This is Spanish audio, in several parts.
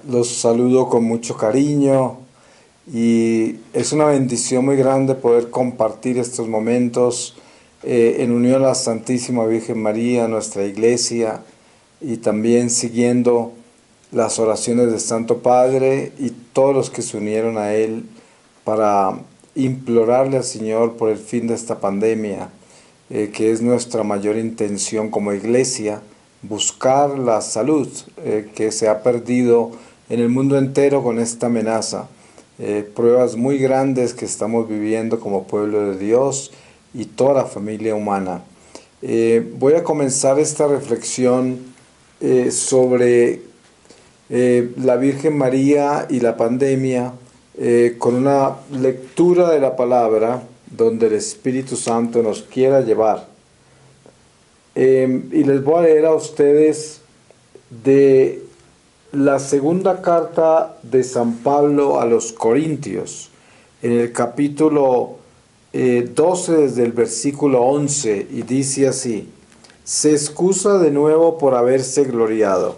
Los saludo con mucho cariño y es una bendición muy grande poder compartir estos momentos en unión a la Santísima Virgen María, nuestra iglesia, y también siguiendo las oraciones del Santo Padre y todos los que se unieron a él para implorarle al Señor por el fin de esta pandemia, que es nuestra mayor intención como iglesia, buscar la salud que se ha perdido en el mundo entero con esta amenaza. Pruebas muy grandes que estamos viviendo como pueblo de Dios y toda la familia humana. Voy a comenzar esta reflexión sobre la Virgen María y la pandemia con una lectura de la palabra donde el Espíritu Santo nos quiera llevar. Y les voy a leer a ustedes de la segunda carta de San Pablo a los Corintios, en el capítulo 12 desde el versículo 11, y dice así: se excusa de nuevo por haberse gloriado.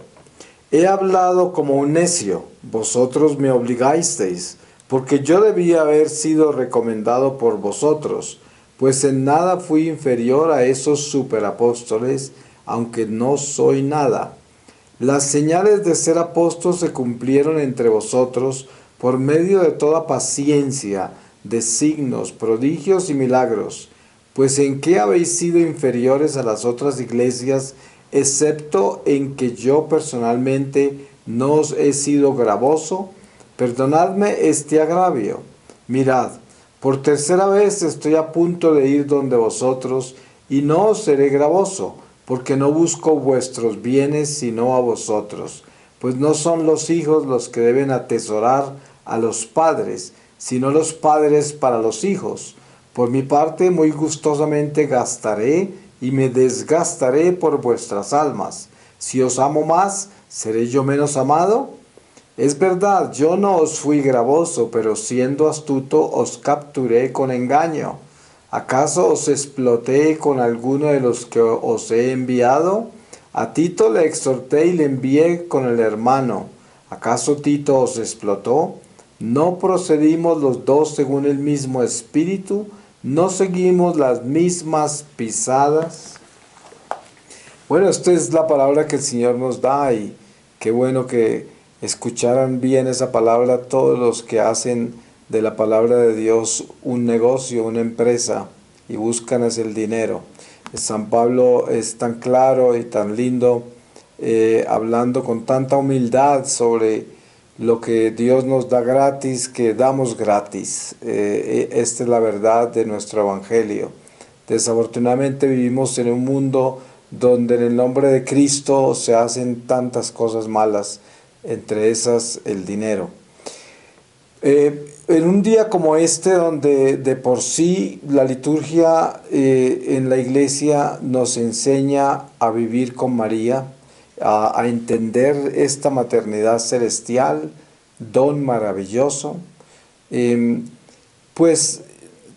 He hablado como un necio, vosotros me obligasteis, porque yo debía haber sido recomendado por vosotros, pues en nada fui inferior a esos superapóstoles, aunque no soy nada. Las señales de ser apóstol se cumplieron entre vosotros por medio de toda paciencia, de signos, prodigios y milagros. Pues ¿en qué habéis sido inferiores a las otras iglesias, excepto en que yo personalmente no os he sido gravoso? Perdonadme este agravio. Mirad, por tercera vez estoy a punto de ir donde vosotros, y no os seré gravoso, porque no busco vuestros bienes sino a vosotros, pues no son los hijos los que deben atesorar a los padres, sino los padres para los hijos. Por mi parte, muy gustosamente gastaré y me desgastaré por vuestras almas. Si os amo más, ¿seré yo menos amado? Es verdad, yo no os fui gravoso, pero siendo astuto os capturé con engaño. ¿Acaso os exploté con alguno de los que os he enviado? A Tito le exhorté y le envié con el hermano. ¿Acaso Tito os explotó? ¿No procedimos los dos según el mismo espíritu? ¿No seguimos las mismas pisadas? Bueno, esta es la palabra que el Señor nos da, y qué bueno que escucharan bien esa palabra todos los que hacen de la palabra de Dios un negocio, una empresa, y buscan es el dinero. San Pablo es tan claro y tan lindo, hablando con tanta humildad sobre lo que Dios nos da gratis, que damos gratis. Esta es la verdad de nuestro Evangelio. Desafortunadamente vivimos en un mundo donde en el nombre de Cristo se hacen tantas cosas malas, entre esas el dinero. En un día como este, donde de por sí la liturgia en la iglesia nos enseña a vivir con María, a entender esta maternidad celestial, don maravilloso, pues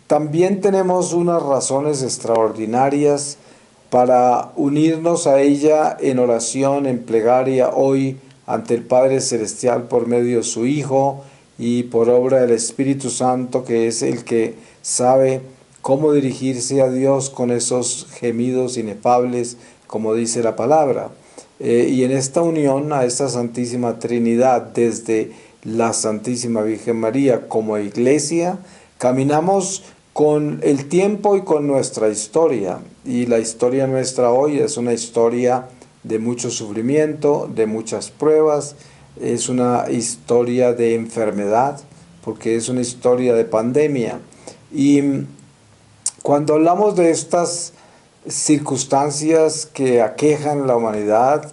también tenemos unas razones extraordinarias para unirnos a ella en oración, en plegaria hoy ante el Padre Celestial por medio de su Hijo y por obra del Espíritu Santo, que es el que sabe cómo dirigirse a Dios con esos gemidos inefables, como dice la palabra. Y en esta unión a esta Santísima Trinidad, desde la Santísima Virgen María como iglesia, caminamos con el tiempo y con nuestra historia. Y la historia nuestra hoy es una historia de mucho sufrimiento, de muchas pruebas, es una historia de enfermedad, porque es una historia de pandemia. Y cuando hablamos de estas circunstancias que aquejan la humanidad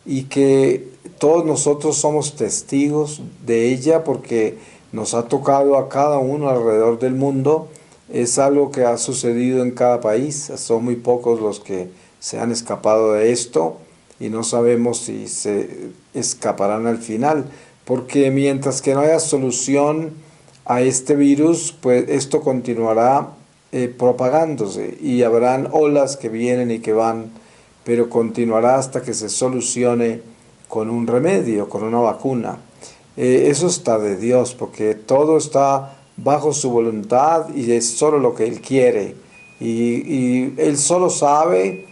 y que todos nosotros somos testigos de ella, porque nos ha tocado a cada uno alrededor del mundo, es algo que ha sucedido en cada país. Son muy pocos los que se han escapado de esto, y no sabemos si se escaparán al final, porque mientras que no haya solución a este virus, pues esto continuará propagándose, y habrán olas que vienen y que van, pero continuará hasta que se solucione con un remedio, con una vacuna. eso está de Dios, porque todo está bajo su voluntad y es solo lo que Él quiere. Y Él solo sabe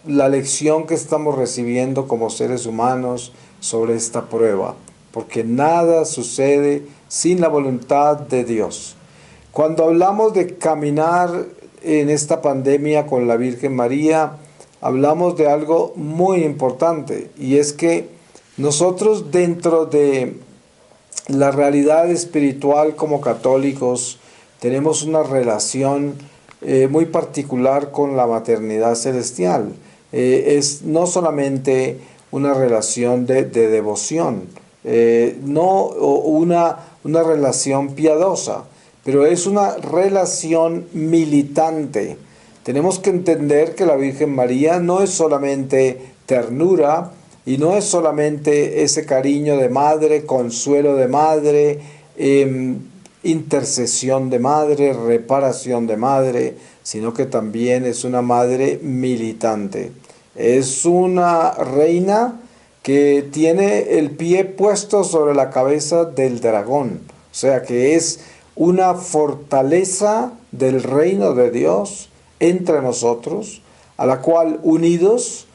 la lección que estamos recibiendo como seres humanos sobre esta prueba, porque nada sucede sin la voluntad de Dios. Cuando hablamos de caminar en esta pandemia con la Virgen María, hablamos de algo muy importante, y es que nosotros dentro de la realidad espiritual como católicos tenemos una relación muy particular con la maternidad celestial. Es no solamente una relación de devoción, no una relación piadosa, pero es una relación militante. Tenemos que entender que la Virgen María no es solamente ternura y no es solamente ese cariño de madre, consuelo de madre, intercesión de madre, reparación de madre, sino que también es una madre militante. Es una reina que tiene el pie puesto sobre la cabeza del dragón, o sea que es una fortaleza del reino de Dios entre nosotros, a la cual unidos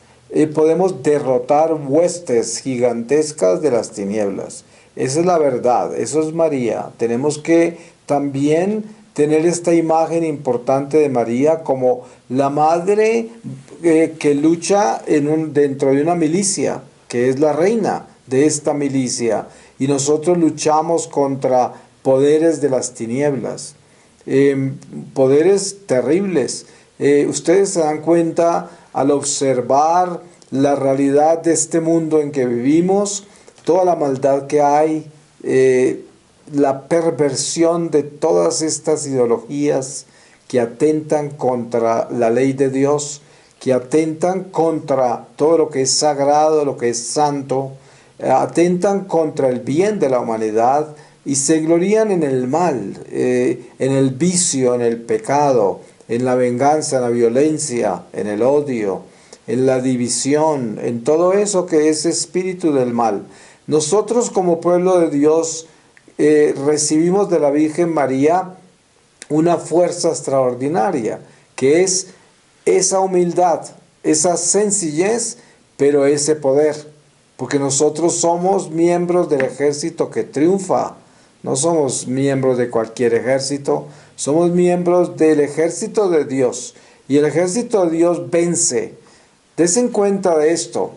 podemos derrotar huestes gigantescas de las tinieblas. Esa es la verdad, eso es María. Tenemos que también tener esta imagen importante de María como la madre que lucha dentro de una milicia, que es la reina de esta milicia, y nosotros luchamos contra poderes de las tinieblas, poderes terribles. Ustedes se dan cuenta al observar la realidad de este mundo en que vivimos, toda la maldad que hay, la perversión de todas estas ideologías que atentan contra la ley de Dios, que atentan contra todo lo que es sagrado, lo que es santo, atentan contra el bien de la humanidad y se glorían en el mal, en el vicio, en el pecado, en la venganza, en la violencia, en el odio, en la división, en todo eso que es espíritu del mal. Nosotros como pueblo de Dios recibimos de la Virgen María una fuerza extraordinaria, que es esa humildad, esa sencillez, pero ese poder, porque nosotros somos miembros del ejército que triunfa, no somos miembros de cualquier ejército, somos miembros del ejército de Dios, y el ejército de Dios vence. Desen cuenta de esto,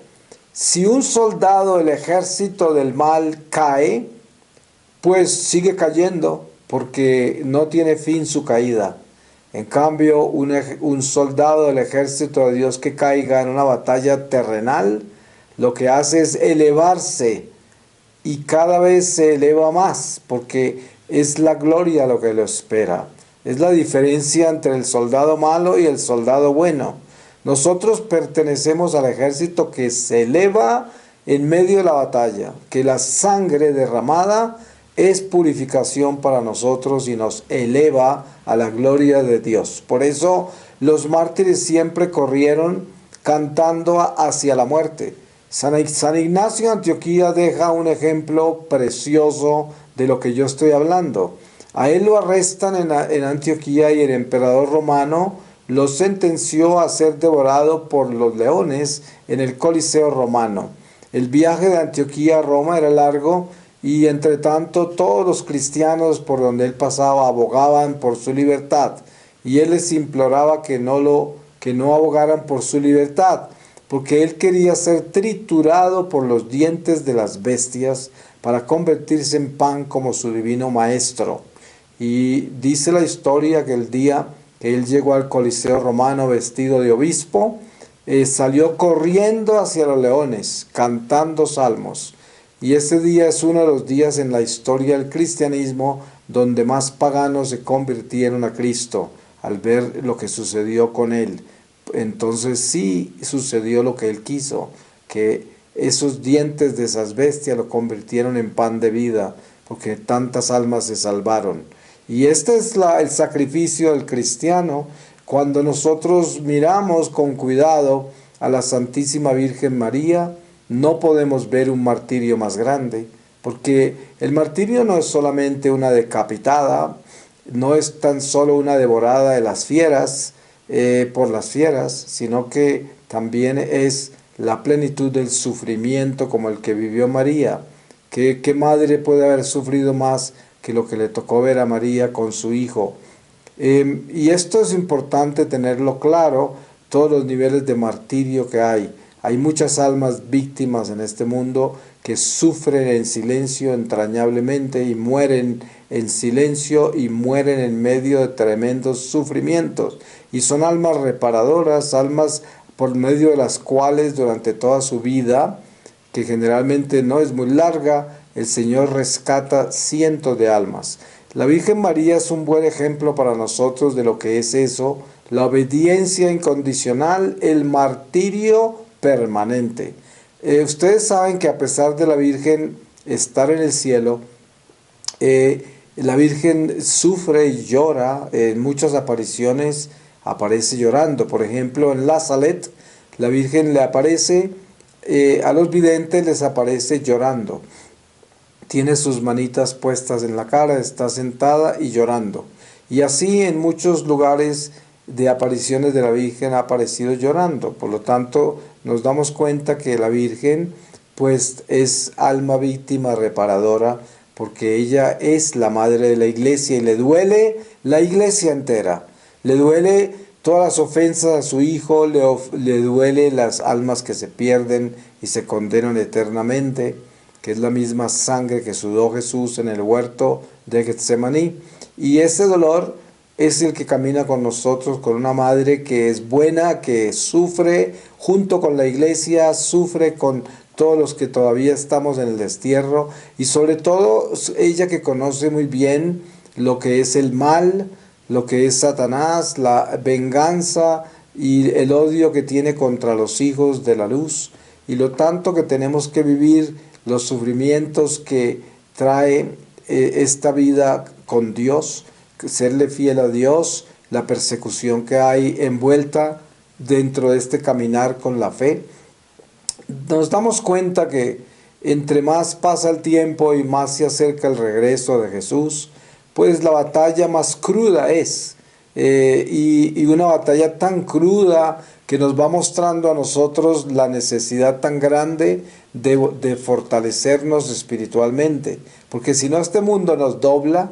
si un soldado del ejército del mal cae, pues sigue cayendo porque no tiene fin su caída. En cambio, un soldado del ejército de Dios que caiga en una batalla terrenal, lo que hace es elevarse y cada vez se eleva más porque es la gloria lo que lo espera. Es la diferencia entre el soldado malo y el soldado bueno. Nosotros pertenecemos al ejército que se eleva en medio de la batalla, que la sangre derramada es purificación para nosotros y nos eleva a la gloria de Dios. Por eso los mártires siempre corrieron cantando hacia la muerte. San Ignacio de Antioquía deja un ejemplo precioso de lo que yo estoy hablando. A él lo arrestan en Antioquía y el emperador romano lo sentenció a ser devorado por los leones en el Coliseo romano. El viaje de Antioquía a Roma era largo y entre tanto todos los cristianos por donde él pasaba abogaban por su libertad y él les imploraba que no abogaran por su libertad, porque él quería ser triturado por los dientes de las bestias para convertirse en pan como su divino maestro. Y dice la historia que el día que él llegó al Coliseo romano vestido de obispo, salió corriendo hacia los leones, cantando salmos. Y ese día es uno de los días en la historia del cristianismo donde más paganos se convirtieron a Cristo al ver lo que sucedió con él. Entonces sí sucedió lo que él quiso, que esos dientes de esas bestias lo convirtieron en pan de vida, porque tantas almas se salvaron. Y este es el sacrificio del cristiano cuando nosotros miramos con cuidado a la Santísima Virgen María. No podemos ver un martirio más grande, porque el martirio no es solamente una decapitada, no es tan solo una devorada de las fieras, por las fieras, sino que también es la plenitud del sufrimiento como el que vivió María. ¿Qué madre puede haber sufrido más que lo que le tocó ver a María con su hijo? Y esto es importante tenerlo claro, todos los niveles de martirio que hay. Hay muchas almas víctimas en este mundo que sufren en silencio entrañablemente y mueren en silencio y mueren en medio de tremendos sufrimientos. Y son almas reparadoras, almas por medio de las cuales durante toda su vida, que generalmente no es muy larga, el Señor rescata cientos de almas. La Virgen María es un buen ejemplo para nosotros de lo que es eso, la obediencia incondicional, el martirio permanente. Ustedes saben que a pesar de la Virgen estar en el cielo, la Virgen sufre y llora, en muchas apariciones aparece llorando. Por ejemplo, en la Salet, la Virgen le aparece, a los videntes les aparece llorando. Tiene sus manitas puestas en la cara, está sentada y llorando. Y así en muchos lugares de apariciones de la Virgen ha aparecido llorando. Por lo tanto, nos damos cuenta que la Virgen pues es alma víctima reparadora, porque ella es la madre de la iglesia y le duele la iglesia entera. Le duele todas las ofensas a su hijo, le duele las almas que se pierden y se condenan eternamente, que es la misma sangre que sudó Jesús en el huerto de Getsemaní. Y ese dolor es el que camina con nosotros, con una madre que es buena, que sufre junto con la iglesia, sufre con todos los que todavía estamos en el destierro, y sobre todo ella que conoce muy bien lo que es el mal, lo que es Satanás, la venganza y el odio que tiene contra los hijos de la luz, y lo tanto que tenemos que vivir los sufrimientos que trae esta vida con Dios, serle fiel a Dios, la persecución que hay envuelta dentro de este caminar con la fe. Nos damos cuenta que entre más pasa el tiempo y más se acerca el regreso de Jesús, pues la batalla más cruda es. Y una batalla tan cruda que nos va mostrando a nosotros la necesidad tan grande de fortalecernos espiritualmente. Porque si no, este mundo nos dobla.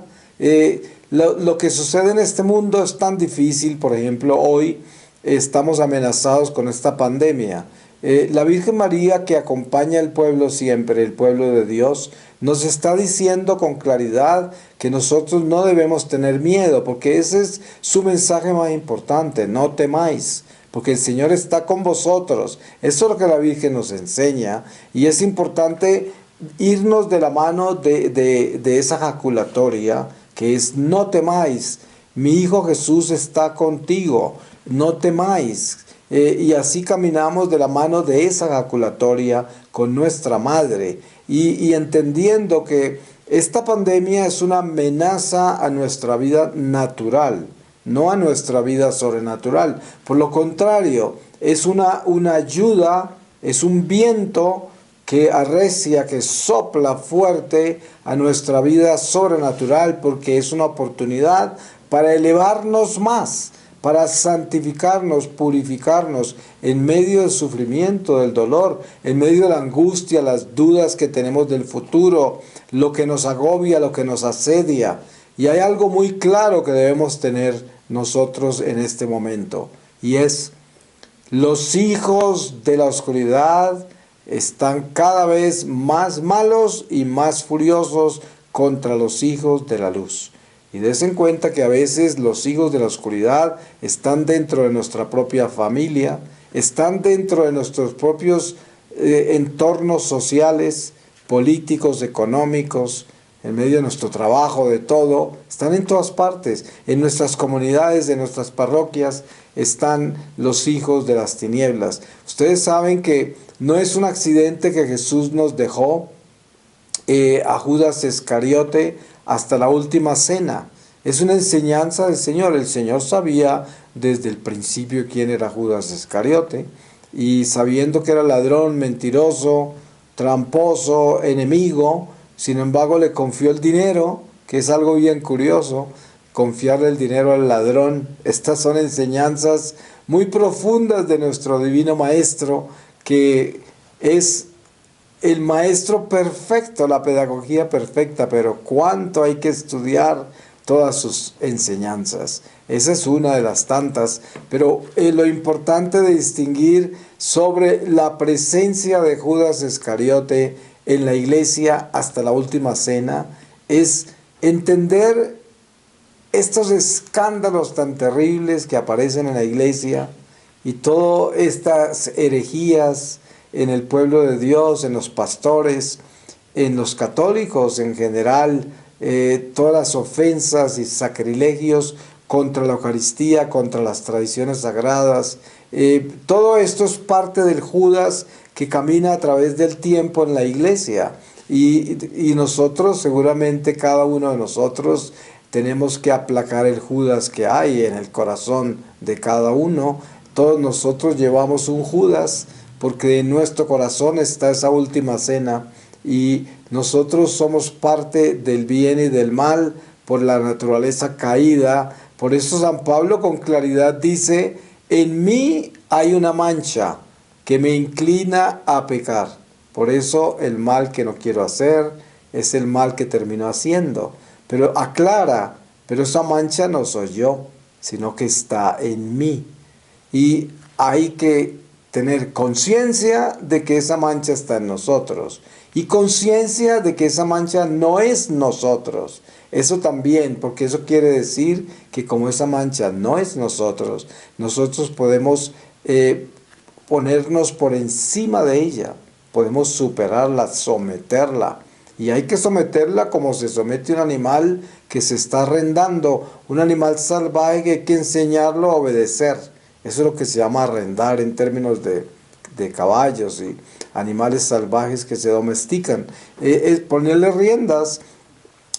Lo que sucede en este mundo es tan difícil. Por ejemplo, hoy estamos amenazados con esta pandemia. La Virgen María, que acompaña al pueblo siempre, el pueblo de Dios, nos está diciendo con claridad que nosotros no debemos tener miedo, porque ese es su mensaje más importante: no temáis, porque el Señor está con vosotros. Eso es lo que la Virgen nos enseña, y es importante irnos de la mano de esa jaculatoria que es: no temáis, mi Hijo Jesús está contigo, no temáis. Y así caminamos de la mano de esa jaculatoria con nuestra madre, y entendiendo que esta pandemia es una amenaza a nuestra vida natural, no a nuestra vida sobrenatural. Por lo contrario, es una ayuda, es un viento que arrecia, que sopla fuerte a nuestra vida sobrenatural, porque es una oportunidad para elevarnos más, para santificarnos, purificarnos en medio del sufrimiento, del dolor, en medio de la angustia, las dudas que tenemos del futuro, lo que nos agobia, lo que nos asedia. Y hay algo muy claro que debemos tener nosotros en este momento, y es: los hijos de la oscuridad están cada vez más malos y más furiosos contra los hijos de la luz. Y des en cuenta que a veces los hijos de la oscuridad están dentro de nuestra propia familia, están dentro de nuestros propios entornos sociales, políticos, económicos, en medio de nuestro trabajo, de todo. Están en todas partes. En nuestras comunidades, en nuestras parroquias, están los hijos de las tinieblas. Ustedes saben que no es un accidente que Jesús nos dejó a Judas Iscariote hasta la última cena. Es una enseñanza del Señor. El Señor sabía desde el principio quién era Judas Iscariote, y sabiendo que era ladrón, mentiroso, tramposo, enemigo, sin embargo le confió el dinero, que es algo bien curioso, confiarle el dinero al ladrón. Estas son enseñanzas muy profundas de nuestro divino Maestro, que es el maestro perfecto, la pedagogía perfecta, pero cuánto hay que estudiar todas sus enseñanzas. Esa es una de las tantas, pero lo importante de distinguir sobre la presencia de Judas Iscariote en la iglesia hasta la última cena es entender estos escándalos tan terribles que aparecen en la iglesia y todas estas herejías en el pueblo de Dios, en los pastores, en los católicos en general, todas las ofensas y sacrilegios contra la Eucaristía, contra las tradiciones sagradas. Todo esto es parte del Judas que camina a través del tiempo en la iglesia. Y nosotros, seguramente cada uno de nosotros, tenemos que aplacar el Judas que hay en el corazón de cada uno. Todos nosotros llevamos un Judas porque en nuestro corazón está esa última cena y nosotros somos parte del bien y del mal por la naturaleza caída. Por eso San Pablo con claridad dice, en mí hay una mancha que me inclina a pecar. Por eso el mal que no quiero hacer es el mal que termino haciendo. Pero aclara, pero esa mancha no soy yo, sino que está en mí. Y hay que tener conciencia de que esa mancha está en nosotros. Y conciencia de que esa mancha no es nosotros. Eso también, porque eso quiere decir que como esa mancha no es nosotros, nosotros podemos ponernos por encima de ella. Podemos superarla, someterla. Y hay que someterla como se somete un animal que se está arrendando. Un animal salvaje que hay que enseñarlo a obedecer. Eso es lo que se llama arrendar en términos de caballos y animales salvajes que se domestican. Es ponerle riendas.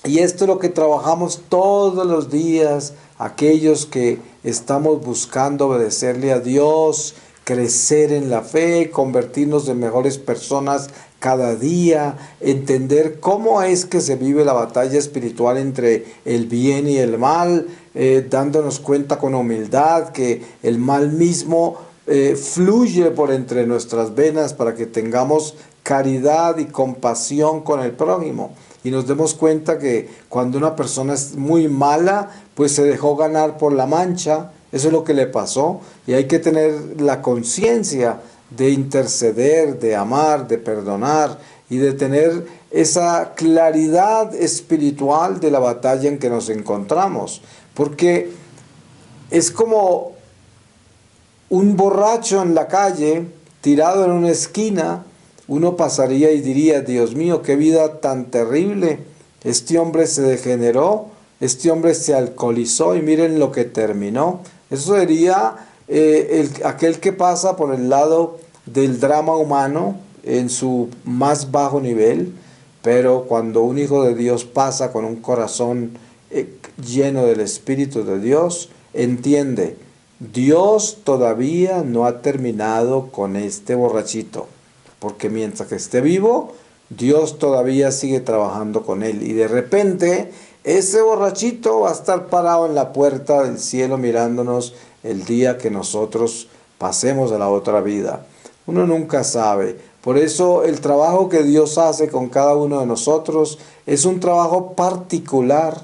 Y esto es lo que trabajamos todos los días, aquellos que estamos buscando obedecerle a Dios, crecer en la fe, convertirnos en mejores personas cada día, entender cómo es que se vive la batalla espiritual entre el bien y el mal, dándonos cuenta con humildad que el mal mismo fluye por entre nuestras venas para que tengamos caridad y compasión con el prójimo. Y nos demos cuenta que cuando una persona es muy mala, pues se dejó ganar por la mancha. Eso es lo que le pasó. Y hay que tener la conciencia de interceder, de amar, de perdonar y de tener esa claridad espiritual de la batalla en que nos encontramos. Porque es como un borracho en la calle, tirado en una esquina. Uno pasaría y diría, Dios mío, qué vida tan terrible. Este hombre se degeneró, este hombre se alcoholizó y miren lo que terminó. Eso sería aquel que pasa por el lado del drama humano en su más bajo nivel, pero cuando un hijo de Dios pasa con un corazón lleno del Espíritu de Dios, entiende, Dios todavía no ha terminado con este borrachito. Porque mientras que esté vivo, Dios todavía sigue trabajando con él. Y de repente, ese borrachito va a estar parado en la puerta del cielo mirándonos el día que nosotros pasemos a la otra vida. Uno nunca sabe. Por eso el trabajo que Dios hace con cada uno de nosotros es un trabajo particular.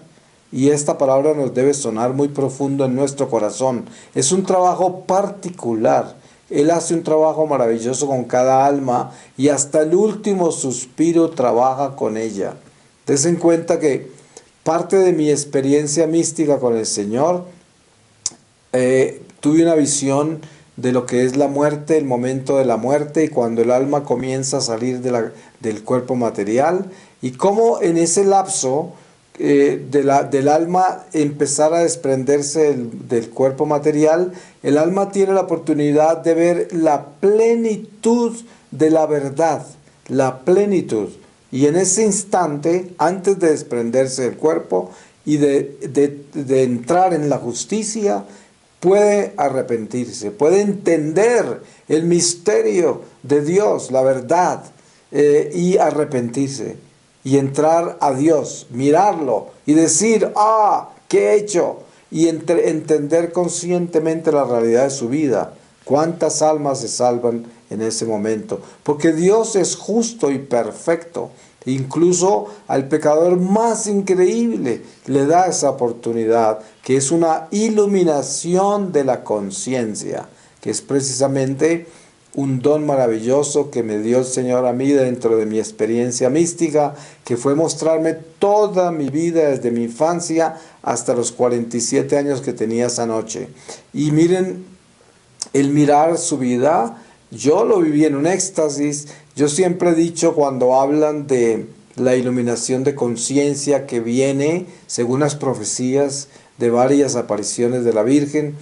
Y esta palabra nos debe sonar muy profundo en nuestro corazón. Es un trabajo particular. Él hace un trabajo maravilloso con cada alma y hasta el último suspiro trabaja con ella. Des en cuenta que parte de mi experiencia mística con el Señor, tuve una visión de lo que es la muerte, el momento de la muerte y cuando el alma comienza a salir del cuerpo material y cómo en ese lapso del alma empezar a desprenderse del cuerpo material, el alma tiene la oportunidad de ver la plenitud de la verdad, la plenitud. Y en ese instante, antes de desprenderse del cuerpo y de entrar en la justicia, puede arrepentirse, puede entender el misterio de Dios, la verdad, y arrepentirse. y entrar a Dios, mirarlo y decir, ¿qué he hecho? Y entender conscientemente la realidad de su vida. ¿Cuántas almas se salvan en ese momento? Porque Dios es justo y perfecto. Incluso al pecador más increíble le da esa oportunidad, que es una iluminación de la conciencia, que es precisamente un don maravilloso que me dio el Señor a mí dentro de mi experiencia mística, que fue mostrarme toda mi vida desde mi infancia hasta los 47 años que tenía esa noche. Y miren, el mirar su vida, yo lo viví en un éxtasis. Yo siempre he dicho, cuando hablan de la iluminación de conciencia que viene, según las profecías de varias apariciones de la Virgen,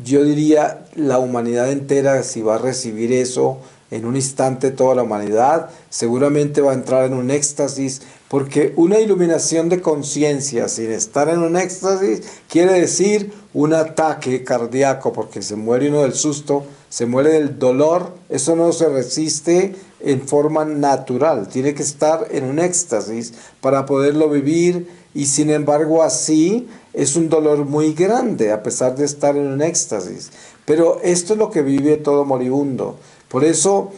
yo diría la humanidad entera, si va a recibir eso en un instante, toda la humanidad seguramente va a entrar en un éxtasis, porque una iluminación de conciencia sin estar en un éxtasis quiere decir un ataque cardíaco, porque se muere uno del susto, se muere del dolor. Eso no se resiste en forma natural, tiene que estar en un éxtasis para poderlo vivir, y sin embargo así es un dolor muy grande a pesar de estar en un éxtasis. Pero esto es lo que vive todo moribundo. Por eso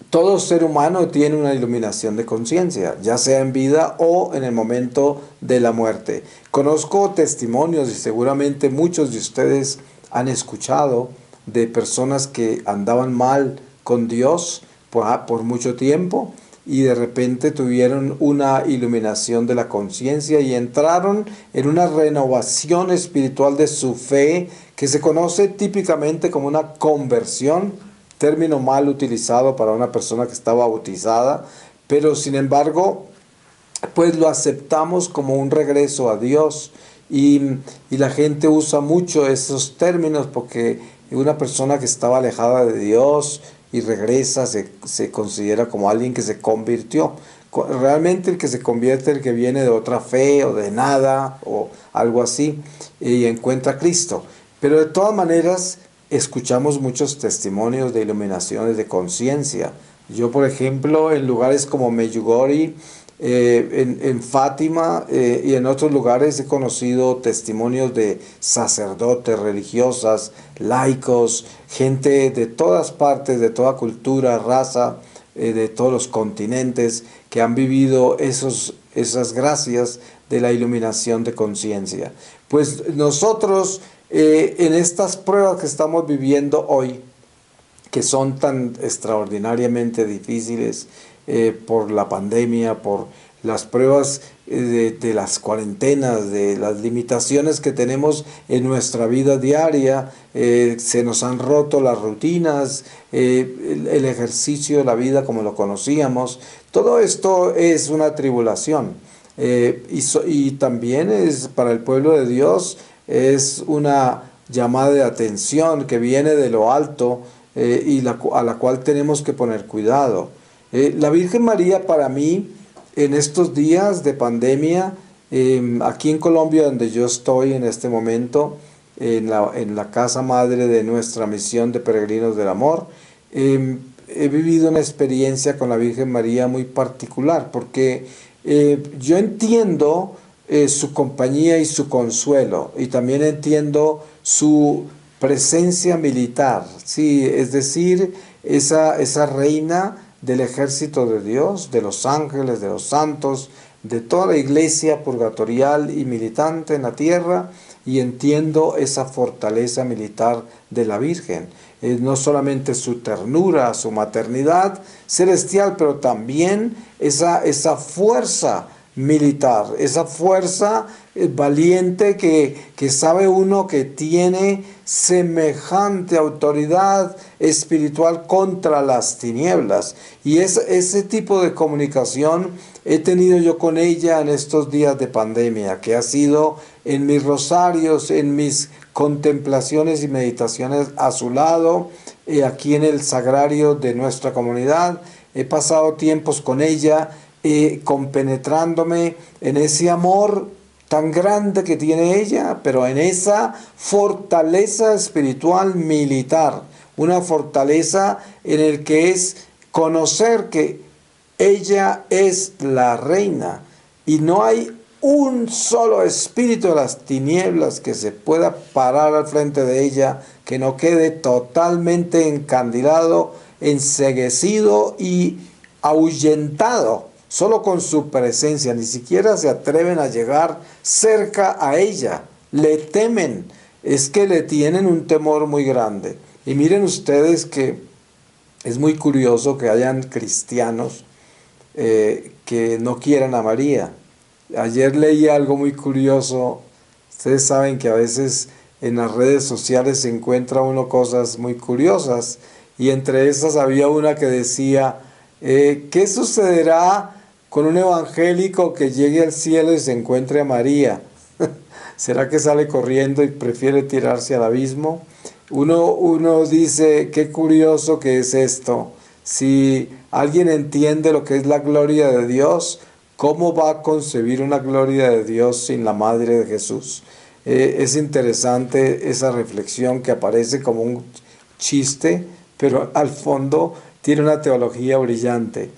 todo ser humano tiene una iluminación de conciencia, ya sea en vida o en el momento de la muerte. Conozco testimonios, y seguramente muchos de ustedes han escuchado, de personas que andaban mal con Dios por mucho tiempo, y de repente tuvieron una iluminación de la conciencia y entraron en una renovación espiritual de su fe, que se conoce típicamente como una conversión, término mal utilizado para una persona que está bautizada, pero sin embargo, pues lo aceptamos como un regreso a Dios. Y la gente usa mucho esos términos, porque una persona que estaba alejada de Dios y regresa se considera como alguien que se convirtió. Realmente el que se convierte es el que viene de otra fe o de nada o algo así y encuentra a Cristo. Pero de todas maneras escuchamos muchos testimonios de iluminaciones de conciencia. Yo, por ejemplo, en lugares como Medjugorje, en Fátima y en otros lugares he conocido testimonios de sacerdotes, religiosas, laicos, gente de todas partes, de toda cultura, raza, de todos los continentes, que han vivido esas gracias de la iluminación de conciencia. Pues nosotros, en estas pruebas que estamos viviendo hoy, que son tan extraordinariamente difíciles, por la pandemia, por las pruebas de las cuarentenas, de las limitaciones que tenemos en nuestra vida diaria, se nos han roto las rutinas, el ejercicio de la vida como lo conocíamos. Todo esto es una tribulación, y también es para el pueblo de Dios, es una llamada de atención que viene de lo alto, a la cual tenemos que poner cuidado. La Virgen María, para mí, en estos días de pandemia, aquí en Colombia, donde yo estoy en este momento, en la casa madre de nuestra misión de Peregrinos del Amor, he vivido una experiencia con la Virgen María muy particular, porque yo entiendo su compañía y su consuelo, y también entiendo su presencia militar, sí, es decir, esa reina del ejército de Dios, de los ángeles, de los santos, de toda la iglesia purgatorial y militante en la tierra, y entiendo esa fortaleza militar de la Virgen. No solamente su ternura, su maternidad celestial, pero también esa fuerza militar, esa fuerza valiente que sabe uno que tiene semejante autoridad espiritual contra las tinieblas. Y ese tipo de comunicación he tenido yo con ella en estos días de pandemia, que ha sido en mis rosarios, en mis contemplaciones y meditaciones a su lado, aquí en el sagrario de nuestra comunidad. He pasado tiempos con ella, compenetrándome en ese amor tan grande que tiene ella, pero en esa fortaleza espiritual militar, una fortaleza en el que es conocer que Ella es la reina y no hay un solo espíritu de las tinieblas que se pueda parar al frente de ella, que no quede totalmente encandilado, enceguecido y ahuyentado solo con su presencia. Ni siquiera se atreven a llegar cerca a ella, le temen, es que le tienen un temor muy grande. Y miren ustedes que es muy curioso que hayan cristianos que no quieran a María. Ayer leí algo muy curioso. Ustedes saben que a veces en las redes sociales se encuentra uno cosas muy curiosas y entre esas había una que decía, ¿qué sucederá con un evangélico que llegue al cielo y se encuentre a María? ¿Será que sale corriendo y prefiere tirarse al abismo? Uno dice, qué curioso que es esto. Si alguien entiende lo que es la gloria de Dios, ¿cómo va a concebir una gloria de Dios sin la Madre de Jesús? Es interesante esa reflexión que aparece como un chiste, pero al fondo tiene una teología brillante.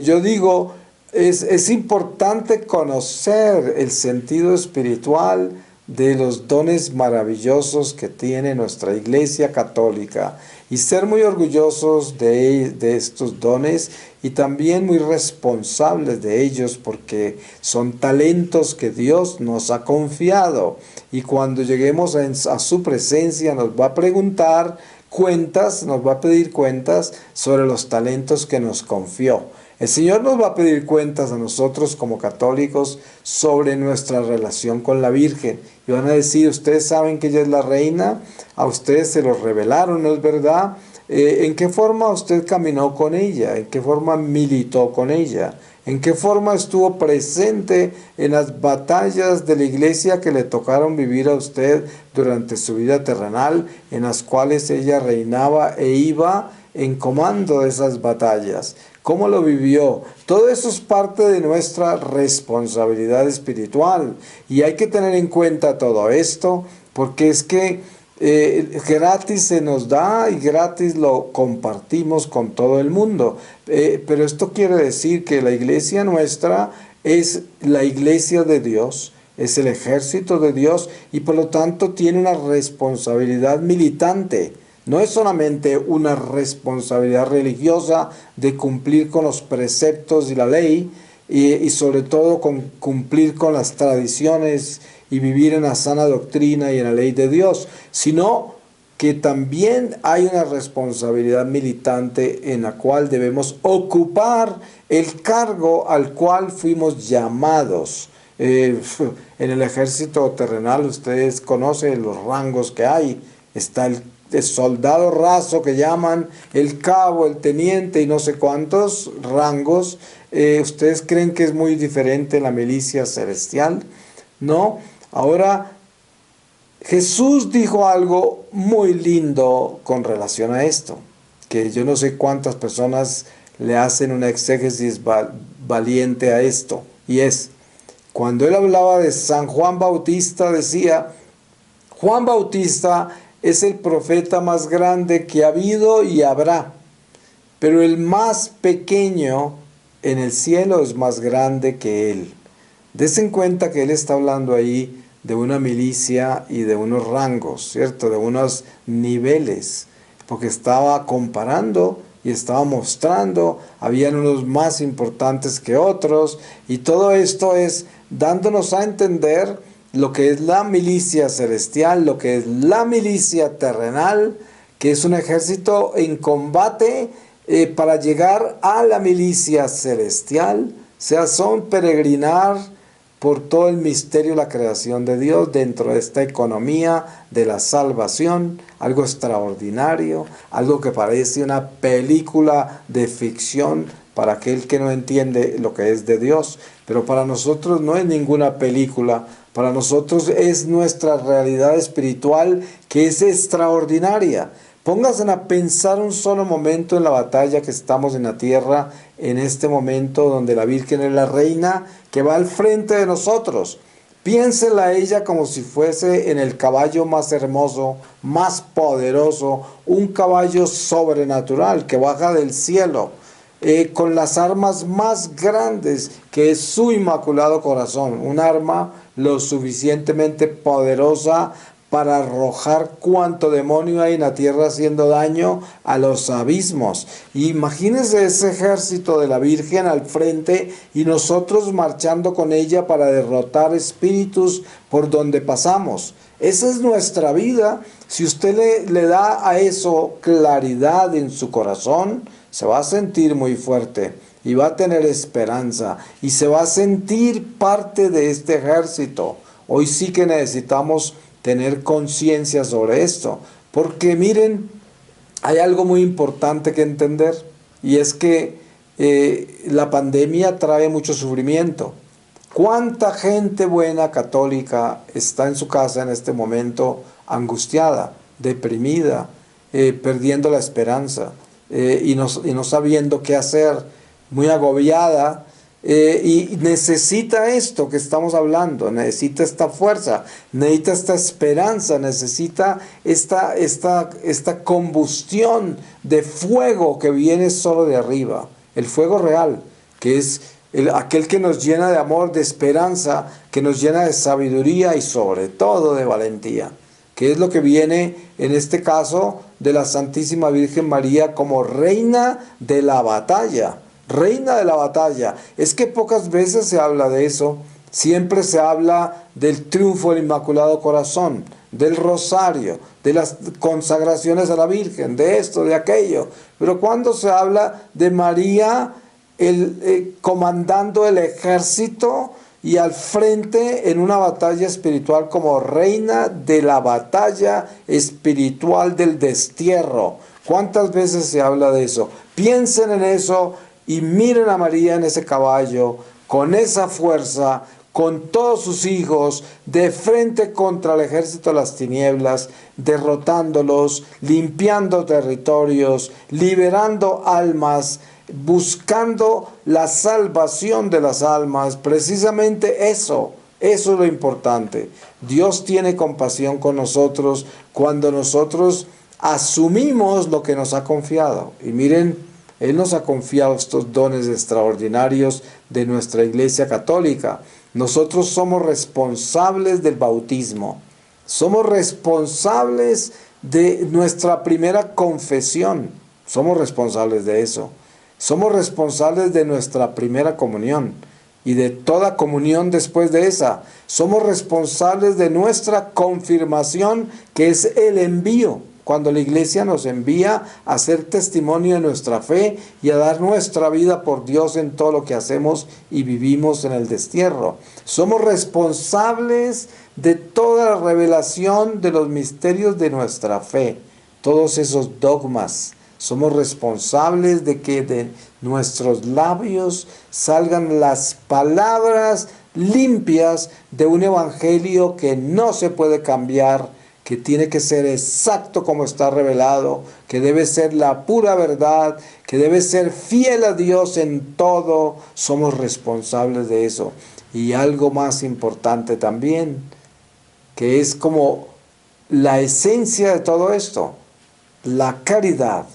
Yo digo, es importante conocer el sentido espiritual de los dones maravillosos que tiene nuestra Iglesia Católica y ser muy orgullosos de estos dones y también muy responsables de ellos porque son talentos que Dios nos ha confiado y cuando lleguemos a su presencia nos va a preguntar cuentas, nos va a pedir cuentas sobre los talentos que nos confió. El Señor nos va a pedir cuentas a nosotros como católicos sobre nuestra relación con la Virgen. Y van a decir, ustedes saben que ella es la reina, a ustedes se lo revelaron, ¿no es verdad? ¿En qué forma usted caminó con ella? ¿En qué forma militó con ella? ¿En qué forma estuvo presente en las batallas de la iglesia que le tocaron vivir a usted durante su vida terrenal, en las cuales ella reinaba e iba en comando de esas batallas? ¿Cómo lo vivió? Todo eso es parte de nuestra responsabilidad espiritual y hay que tener en cuenta todo esto porque es que gratis se nos da y gratis lo compartimos con todo el mundo. Pero esto quiere decir que la iglesia nuestra es la iglesia de Dios, es el ejército de Dios y por lo tanto tiene una responsabilidad militante. No es solamente una responsabilidad religiosa de cumplir con los preceptos y la ley y sobre todo con cumplir con las tradiciones y vivir en la sana doctrina y en la ley de Dios, sino que también hay una responsabilidad militante en la cual debemos ocupar el cargo al cual fuimos llamados. En el ejército terrenal ustedes conocen los rangos que hay. Está el soldado raso que llaman, el cabo, el teniente y no sé cuántos rangos. ¿Ustedes creen que es muy diferente en la milicia celestial? No. Ahora, Jesús dijo algo muy lindo con relación a esto, que yo no sé cuántas personas le hacen una exégesis valiente a esto, y es, cuando él hablaba de San Juan Bautista, decía, Juan Bautista es el profeta más grande que ha habido y habrá, pero el más pequeño en el cielo es más grande que él. Desen cuenta que él está hablando ahí de una milicia y de unos rangos, ¿cierto? De unos niveles, porque estaba comparando y estaba mostrando, habían unos más importantes que otros, y todo esto es dándonos a entender lo que es la milicia celestial, lo que es la milicia terrenal, que es un ejército en combate para llegar a la milicia celestial, o sea, son peregrinar por todo el misterio de la creación de Dios dentro de esta economía de la salvación, algo extraordinario, algo que parece una película de ficción para aquel que no entiende lo que es de Dios, pero para nosotros no es ninguna película, para nosotros es nuestra realidad espiritual que es extraordinaria. Pónganse a pensar un solo momento en la batalla que estamos en la tierra, en este momento donde la Virgen es la reina que va al frente de nosotros. Piénsela a ella como si fuese en el caballo más hermoso, más poderoso, un caballo sobrenatural que baja del cielo. con las armas más grandes, que es su Inmaculado Corazón, un arma lo suficientemente poderosa para arrojar cuanto demonio hay en la tierra haciendo daño a los abismos. Imagínense ese ejército de la Virgen al frente y nosotros marchando con ella para derrotar espíritus por donde pasamos. Esa es nuestra vida. Si usted le da a eso claridad en su corazón, se va a sentir muy fuerte y va a tener esperanza y se va a sentir parte de este ejército. Hoy sí que necesitamos tener conciencia sobre esto, porque miren, hay algo muy importante que entender, y es que la pandemia trae mucho sufrimiento. ¿Cuánta gente buena católica está en su casa en este momento angustiada, deprimida, perdiendo la esperanza, y no sabiendo qué hacer, muy agobiada, y necesita esto que estamos hablando, necesita esta fuerza, necesita esta esperanza, necesita esta combustión de fuego que viene solo de arriba, el fuego real, que es aquel que nos llena de amor, de esperanza, que nos llena de sabiduría y sobre todo de valentía, que es lo que viene en este caso de la Santísima Virgen María como reina de la batalla. Reina de la batalla. Es que pocas veces se habla de eso. Siempre se habla del triunfo del Inmaculado Corazón, del rosario, de las consagraciones a la Virgen, de esto, de aquello. Pero cuando se habla de María comandando el ejército y al frente en una batalla espiritual como reina de la batalla espiritual del destierro. ¿Cuántas veces se habla de eso? Piensen en eso. Y miren a María en ese caballo, con esa fuerza, con todos sus hijos, de frente contra el ejército de las tinieblas, derrotándolos, limpiando territorios, liberando almas, buscando la salvación de las almas. Precisamente eso es lo importante. Dios tiene compasión con nosotros cuando nosotros asumimos lo que nos ha confiado. Y miren, Él nos ha confiado estos dones extraordinarios de nuestra Iglesia Católica. Nosotros somos responsables del bautismo. Somos responsables de nuestra primera confesión. Somos responsables de eso. Somos responsables de nuestra primera comunión y de toda comunión después de esa. Somos responsables de nuestra confirmación, que es el envío. Cuando la Iglesia nos envía a hacer testimonio de nuestra fe y a dar nuestra vida por Dios en todo lo que hacemos y vivimos en el destierro. Somos responsables de toda la revelación de los misterios de nuestra fe, todos esos dogmas. Somos responsables de que de nuestros labios salgan las palabras limpias de un evangelio que no se puede cambiar, que tiene que ser exacto como está revelado, que debe ser la pura verdad, que debe ser fiel a Dios en todo. Somos responsables de eso. Y algo más importante también, que es como la esencia de todo esto, la caridad.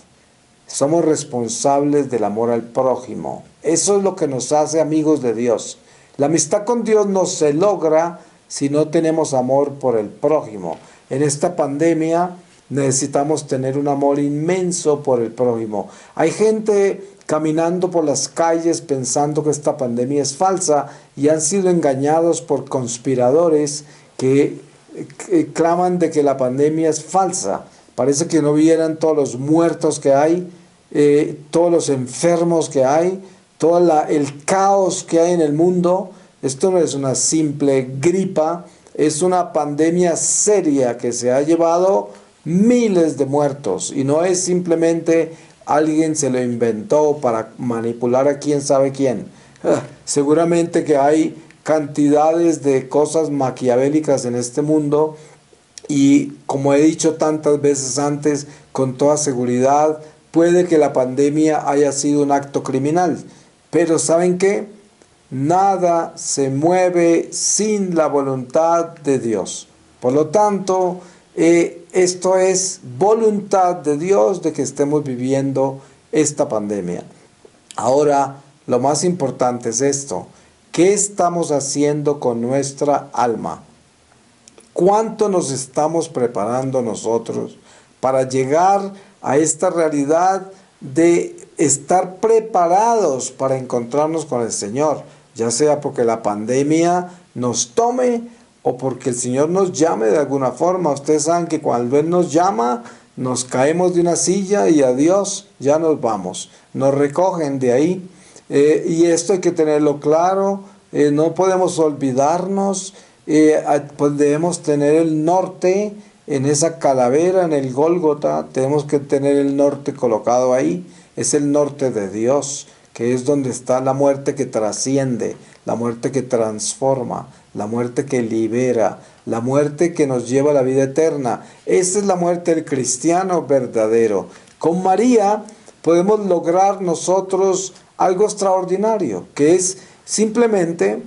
Somos responsables del amor al prójimo. Eso es lo que nos hace amigos de Dios. La amistad con Dios no se logra si no tenemos amor por el prójimo. En esta pandemia necesitamos tener un amor inmenso por el prójimo. Hay gente caminando por las calles pensando que esta pandemia es falsa y han sido engañados por conspiradores que claman de que la pandemia es falsa. Parece que no vieran todos los muertos que hay, todos los enfermos que hay, todo el caos que hay en el mundo. Esto no es una simple gripa. Es una pandemia seria que se ha llevado miles de muertos y no es simplemente alguien se lo inventó para manipular a quién sabe quién. Seguramente que hay cantidades de cosas maquiavélicas en este mundo y, como he dicho tantas veces antes, con toda seguridad puede que la pandemia haya sido un acto criminal. Pero ¿saben qué? Nada se mueve sin la voluntad de Dios. Por lo tanto, esto es voluntad de Dios de que estemos viviendo esta pandemia. Ahora, lo más importante es esto. ¿Qué estamos haciendo con nuestra alma? ¿Cuánto nos estamos preparando nosotros para llegar a esta realidad de estar preparados para encontrarnos con el Señor? Ya sea porque la pandemia nos tome o porque el Señor nos llame de alguna forma. Ustedes saben que cuando Él nos llama, nos caemos de una silla y adiós, ya nos vamos. Nos recogen de ahí. Y esto hay que tenerlo claro. No podemos olvidarnos. Pues debemos tener el norte en esa calavera, en el Gólgota. Tenemos que tener el norte colocado ahí. Es el norte de Dios, que es donde está la muerte que trasciende, la muerte que transforma, la muerte que libera, la muerte que nos lleva a la vida eterna. Esa es la muerte del cristiano verdadero. Con María podemos lograr nosotros algo extraordinario, que es simplemente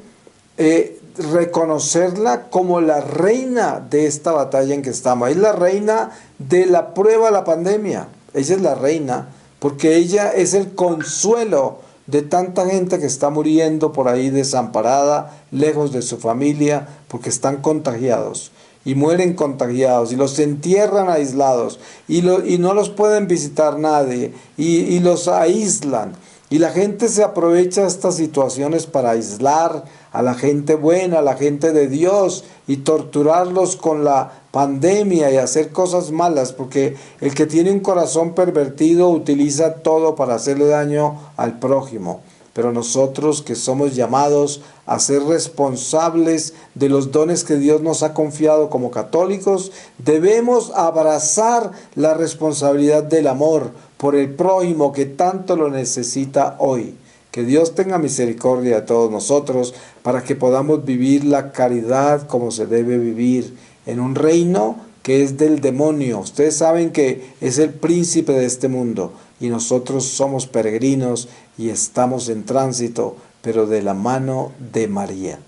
reconocerla como la reina de esta batalla en que estamos. Es la reina de la prueba de la pandemia. Ella es la reina porque ella es el consuelo de tanta gente que está muriendo por ahí desamparada, lejos de su familia, porque están contagiados y mueren contagiados y los entierran aislados y no los pueden visitar nadie y los aíslan. Y la gente se aprovecha de estas situaciones para aislar a la gente buena, a la gente de Dios, y torturarlos con la pandemia y hacer cosas malas, porque el que tiene un corazón pervertido utiliza todo para hacerle daño al prójimo. Pero nosotros que somos llamados a ser responsables de los dones que Dios nos ha confiado como católicos, debemos abrazar la responsabilidad del amor por el prójimo que tanto lo necesita hoy. Que Dios tenga misericordia de todos nosotros para que podamos vivir la caridad como se debe vivir en un reino que es del demonio. Ustedes saben que es el príncipe de este mundo y nosotros somos peregrinos y estamos en tránsito, pero de la mano de María.